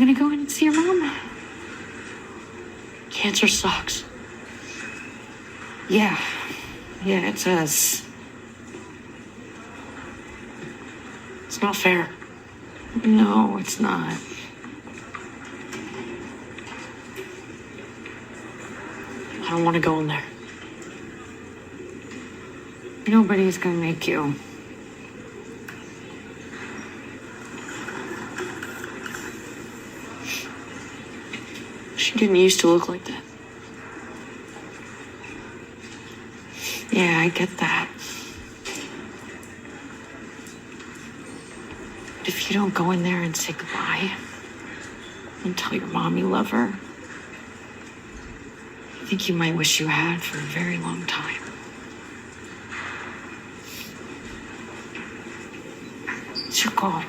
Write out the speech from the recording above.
gonna go in and see your mom? Cancer sucks. Yeah, it does. It's not fair. No, it's not. I don't want to go in there. Nobody's gonna make you. She didn't used to look like that. Yeah, I get that. But if you don't go in there and say goodbye and tell your mom you love her, I think you might wish you had for a very long time. It's your call.